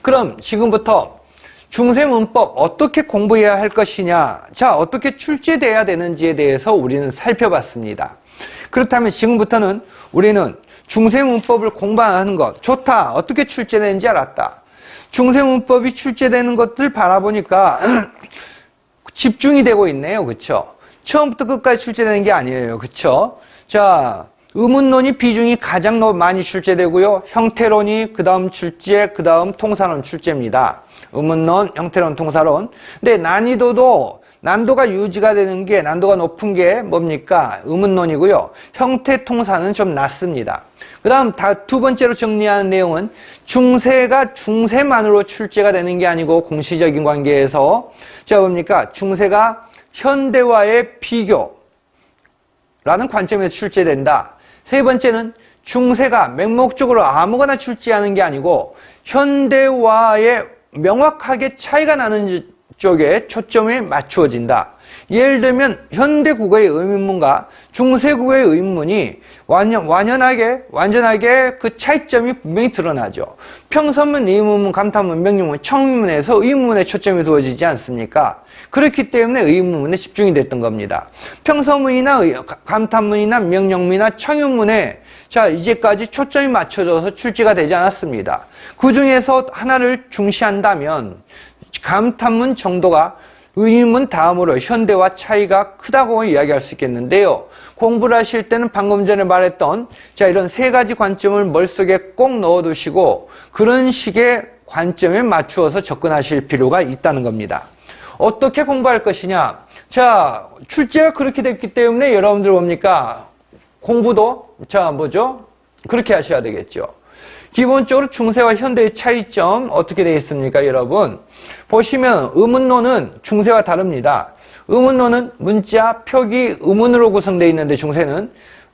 그럼 지금부터 중세 문법 어떻게 공부해야 할 것이냐, 자, 어떻게 출제돼야 되는지에 대해서 우리는 살펴봤습니다. 그렇다면 지금부터는 우리는 중세 문법을 공부하는 것, 좋다, 어떻게 출제되는지 알았다. 중세 문법이 출제되는 것들 바라보니까 집중이 되고 있네요. 그쵸? 처음부터 끝까지 출제되는 게 아니에요. 그쵸? 자, 의문론이 비중이 가장 많이 출제되고요. 형태론이 그 다음 출제, 그 다음 통사론 출제입니다. 의문론, 형태론, 통사론. 근데 난도가 유지가 되는 게, 난도가 높은 게 뭡니까? 의문론이고요. 형태, 통사는 좀 낮습니다. 그 다음 두 번째로 정리하는 내용은 중세가 중세만으로 출제가 되는 게 아니고 공시적인 관계에서, 자, 뭡니까? 중세가 현대와의 비교라는 관점에서 출제된다. 세 번째는 중세가 맹목적으로 아무거나 출제하는 게 아니고 현대와의 명확하게 차이가 나는 쪽에 초점이 맞추어진다. 예를 들면 현대 국어의 의문문과 중세 국어의 의문문이 완전하게 그 차이점이 분명히 드러나죠. 평서문, 의문문, 감탄문, 명령문, 청문문에서 의문문에 초점이 두어지지 않습니까? 그렇기 때문에 의문문에 집중이 됐던 겁니다. 평서문이나 감탄문이나 명령문이나 청문문에 자, 이제까지 초점이 맞춰져서 출제가 되지 않았습니다. 그 중에서 하나를 중시한다면 감탄문 정도가 의문문 다음으로 현대와 차이가 크다고 이야기할 수 있겠는데요. 공부를 하실 때는 방금 전에 말했던 자, 이런 세 가지 관점을 머릿속에 꼭 넣어두시고 그런 식의 관점에 맞추어서 접근하실 필요가 있다는 겁니다. 어떻게 공부할 것이냐? 자, 출제가 그렇게 됐기 때문에 여러분들 뭡니까? 공부도 자, 뭐죠? 그렇게 하셔야 되겠죠. 기본적으로 중세와 현대의 차이점 어떻게 되어 있습니까, 여러분? 보시면 의문론은 중세와 다릅니다. 의문론은 문자, 표기, 의문으로 구성되어 있는데 중세는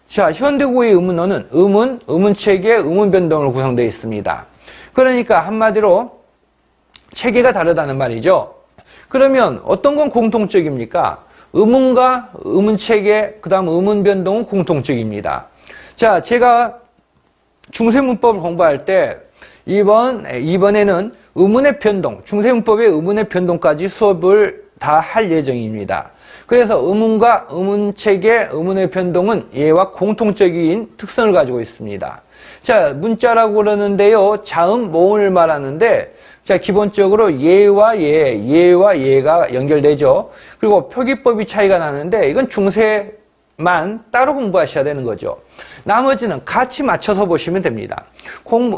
자, 현대국어의 의문론은 의문체계, 의문변동으로 구성되어 있습니다. 그러니까 한마디로 체계가 다르다는 말이죠. 그러면 어떤 건 공통적입니까? 의문과 의문체계, 그 다음 의문변동은 공통적입니다. 자, 제가 중세 문법을 공부할 때 이번에는 의문의 변동, 중세 문법의 의문의 변동까지 수업을 다 할 예정입니다. 그래서 의문과 의문체계, 의문의 변동은 얘와 공통적인 특성을 가지고 있습니다. 자, 문자라고 그러는데요. 자음, 모음을 말하는데 자, 기본적으로 얘와 얘가 연결되죠. 그리고 표기법이 차이가 나는데 이건 중세만 따로 공부하셔야 되는 거죠. 나머지는 같이 맞춰서 보시면 됩니다.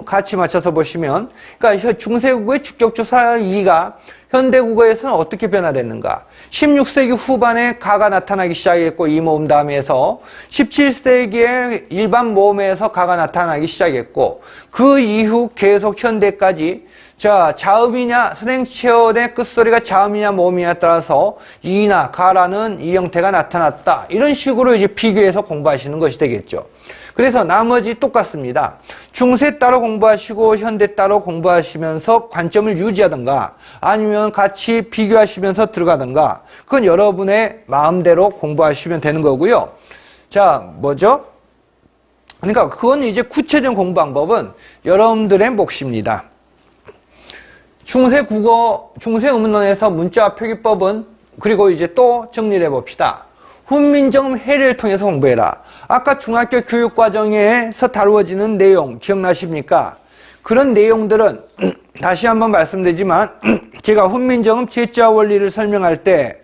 같이 맞춰서 보시면, 그러니까 중세국어의 주격조사 이가 현대국어에서는 어떻게 변화됐는가? 16세기 후반에 가가 나타나기 시작했고 이 모음 다음에서 17세기에 일반 모음에서 가가 나타나기 시작했고 그 이후 계속 현대까지 자, 자음이냐, 선행체언의 끝소리가 자음이냐, 모음이냐에 따라서 이나 가라는 이 형태가 나타났다. 이런 식으로 이제 비교해서 공부하시는 것이 되겠죠. 그래서 나머지 똑같습니다. 중세 따로 공부하시고 현대 따로 공부하시면서 관점을 유지하든가 아니면 같이 비교하시면서 들어가든가 그건 여러분의 마음대로 공부하시면 되는 거고요. 자, 뭐죠? 그러니까 그건 이제 구체적인 공부 방법은 여러분들의 몫입니다. 중세 의문론에서 문자와 표기법은 그리고 이제 또 정리를 해봅시다. 훈민정음 해례를 통해서 공부해라. 아까 중학교 교육과정에서 다루어지는 내용 기억나십니까? 그런 내용들은 다시 한번 말씀드리지만 제가 훈민정음 제자 원리를 설명할 때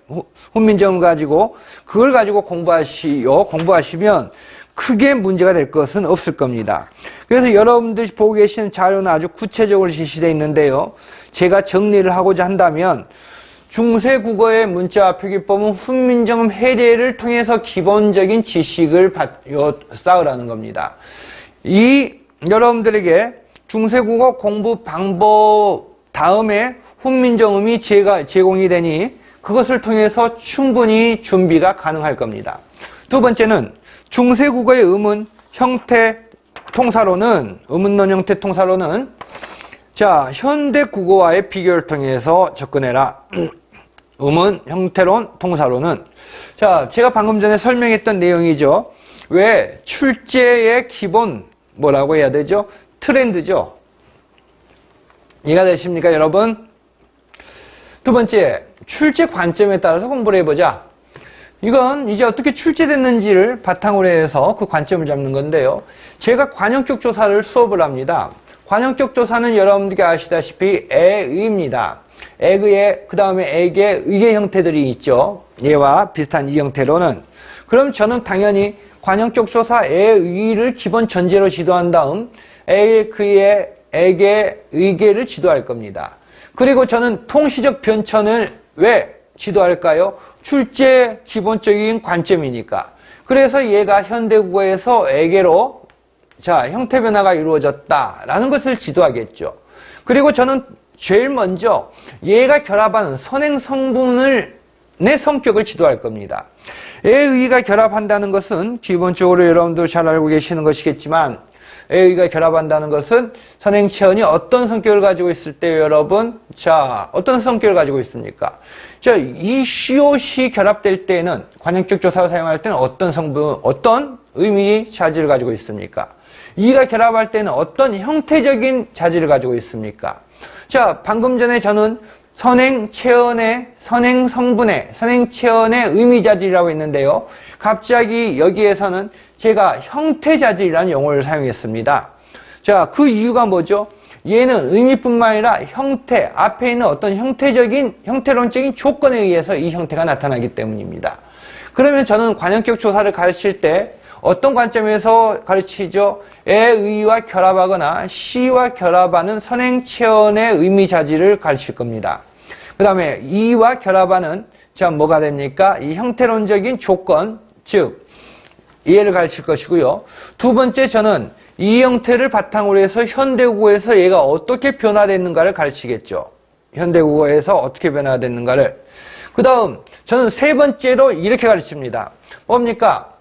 훈민정음을 가지고 그걸 가지고 공부하시면 크게 문제가 될 것은 없을 겁니다. 그래서 여러분들이 보고 계시는 자료는 아주 구체적으로 제시되어 있는데요. 제가 정리를 하고자 한다면 중세 국어의 문자와 표기법은 훈민정음 해례를 통해서 기본적인 지식을 쌓으라는 겁니다. 여러분들에게 중세 국어 공부 방법 다음에 훈민정음이 제공이 되니 그것을 통해서 충분히 준비가 가능할 겁니다. 두 번째는 중세 국어의 의문 형태 통사로는 의문론 형태 통사로는 자, 현대 국어와의 비교를 통해서 접근해라. 의문, 형태론, 통사로는 자, 제가 방금 전에 설명했던 내용이죠. 왜 출제의 기본 뭐라고 해야 되죠? 트렌드죠. 이해가 되십니까, 여러분? 두 번째, 출제 관점에 따라서 공부를 해보자. 이건 이제 어떻게 출제됐는지를 바탕으로 해서 그 관점을 잡는 건데요. 제가 관형격 조사를 수업을 합니다. 관형격 조사는 여러분들이 아시다시피 애의입니다. 애의, 그 다음에 액의 의의 형태들이 있죠. 얘와 비슷한 이 형태로는. 그럼 저는 당연히 관형격 조사 애의를 기본 전제로 지도한 다음 애의, 그의, 액의, 의계를 지도할 겁니다. 그리고 저는 통시적 변천을 왜 지도할까요? 출제 기본적인 관점이니까. 그래서 얘가 현대국어에서 애계로 자, 형태 변화가 이루어졌다라는 것을 지도하겠죠. 그리고 저는 제일 먼저 얘가 결합하는 선행 성분의 성격을 지도할 겁니다. 애의가 결합한다는 것은 기본적으로 여러분도 잘 알고 계시는 것이겠지만 애의가 결합한다는 것은 선행체언이 어떤 성격을 가지고 있을 때 여러분, 자, 어떤 성격을 가지고 있습니까? 자, 이 시옷이 결합될 때는 관형격 조사를 사용할 때는 어떤 성분, 어떤 의미 자질을 가지고 있습니까? 이가 결합할 때는 어떤 형태적인 자질을 가지고 있습니까? 자, 방금 전에 저는 선행체언의, 선행성분의, 선행체언의 의미자질이라고 했는데요. 갑자기 여기에서는 제가 형태자질이라는 용어를 사용했습니다. 자, 그 이유가 뭐죠? 얘는 의미뿐만 아니라 형태, 앞에 있는 어떤 형태론적인 조건에 의해서 이 형태가 나타나기 때문입니다. 그러면 저는 관형격 조사를 가르칠 때 어떤 관점에서 가르치죠? 애의와 결합하거나 시와 결합하는 선행체언의 의미자질을 가르칠 겁니다. 그 다음에 이와 결합하는, 자, 뭐가 됩니까? 이 형태론적인 조건, 즉, 이해를 가르칠 것이고요. 두 번째, 저는 이 형태를 바탕으로 해서 현대국어에서 얘가 어떻게 변화됐는가를 가르치겠죠. 현대국어에서 어떻게 변화됐는가를. 그 다음, 저는 세 번째로 이렇게 가르칩니다. 뭡니까?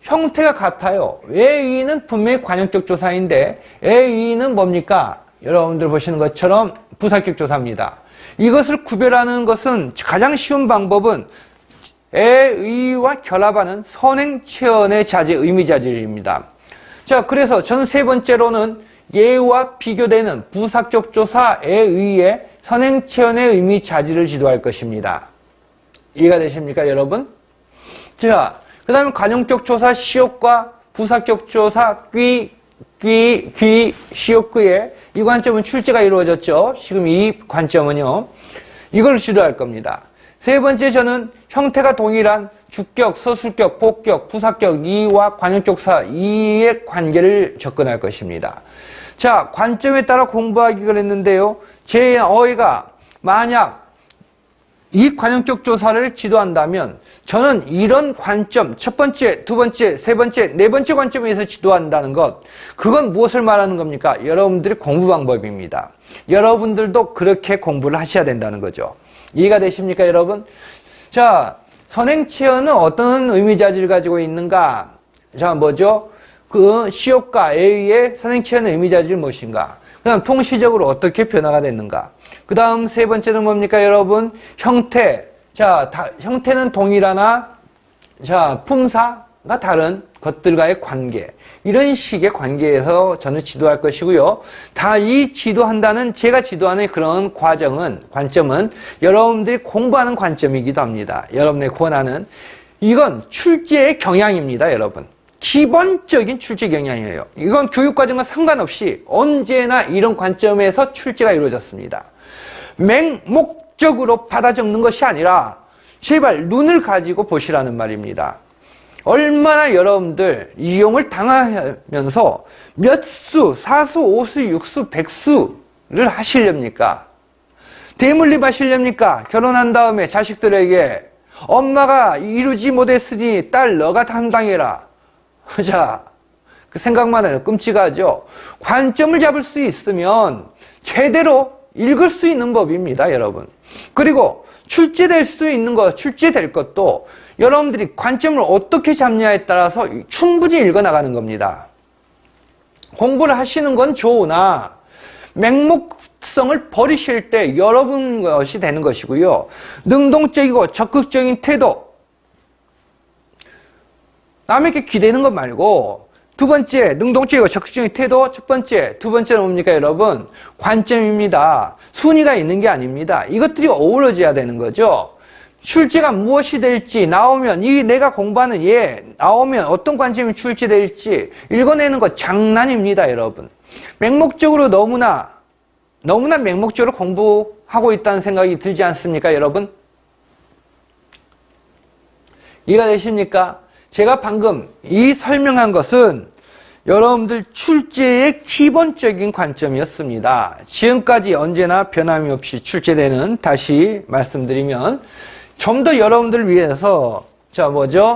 형태가 같아요. 애의는 분명히 관형격 조사인데 애의는 뭡니까? 여러분들 보시는 것처럼 부사격 조사입니다. 이것을 구별하는 것은 가장 쉬운 방법은 애의와 결합하는 선행체언의 자질, 의미자질입니다. 자, 그래서 저는 세 번째로는 얘와 비교되는 부사격 조사 애의의 선행체언의 의미자질을 지도할 것입니다. 이해가 되십니까, 여러분? 자, 그 다음에 관형격 조사 시옷과 부사격 조사 귀, 시옷귀의 이 관점은 출제가 이루어졌죠. 지금 이 관점은요. 이걸 지도할 겁니다. 세 번째, 저는 형태가 동일한 주격, 서술격, 복격, 부사격 이와 관형격 조사 이의 관계를 접근할 것입니다. 자, 관점에 따라 공부하기를 했는데요. 제 어휘가 만약 이 관형격 조사를 지도한다면 저는 이런 관점, 첫 번째, 두 번째, 세 번째, 네 번째 관점에서 지도한다는 것, 그건 무엇을 말하는 겁니까? 여러분들의 공부 방법입니다. 여러분들도 그렇게 공부를 하셔야 된다는 거죠. 이해가 되십니까, 여러분? 자, 선행체언은 어떤 의미자질을 가지고 있는가? 자, 뭐죠? 그 시옷과 애의 선행체언의 의미자질이 무엇인가? 그 다음 통시적으로 어떻게 변화가 됐는가? 그 다음 세 번째는 뭡니까, 여러분? 형태. 자, 형태는 동일하나, 자, 품사가 다른 것들과의 관계. 이런 식의 관계에서 저는 지도할 것이고요. 다 이 지도한다는, 제가 지도하는 그런 관점은 여러분들이 공부하는 관점이기도 합니다. 여러분의 권한은. 이건 출제의 경향입니다, 여러분. 기본적인 출제 경향이에요. 이건 교육과정과 상관없이 언제나 이런 관점에서 출제가 이루어졌습니다. 맹목적으로 받아 적는 것이 아니라 제발 눈을 가지고 보시라는 말입니다. 얼마나 여러분들 이용을 당하면서 몇 수, 4수, 5수, 6수, 100수를 하시렵니까? 대물림 하시렵니까? 결혼한 다음에 자식들에게 엄마가 이루지 못했으니 딸 너가 담당해라. 자, 그 생각만 해도 끔찍하죠. 관점을 잡을 수 있으면 제대로 읽을 수 있는 법입니다, 여러분. 그리고 출제될 수 있는 것, 출제될 것도 여러분들이 관점을 어떻게 잡냐에 따라서 충분히 읽어나가는 겁니다. 공부를 하시는 건 좋으나 맹목성을 버리실 때 여러분 것이 되는 것이고요. 능동적이고 적극적인 태도, 남에게 기대는 것 말고 두 번째, 능동적이고 적극적인 태도. 첫 번째, 두 번째는 뭡니까, 여러분? 관점입니다. 순위가 있는 게 아닙니다. 이것들이 어우러져야 되는 거죠. 출제가 무엇이 될지, 나오면, 내가 공부하는 나오면 어떤 관점이 출제될지 읽어내는 거 장난입니다, 여러분. 맹목적으로 너무나 맹목적으로 공부하고 있다는 생각이 들지 않습니까, 여러분? 이해가 되십니까? 제가 방금 이 설명한 것은 여러분들 출제의 기본적인 관점이었습니다. 지금까지 언제나 변함이 없이 출제되는, 다시 말씀드리면 좀 더 여러분들을 위해서, 자, 뭐죠?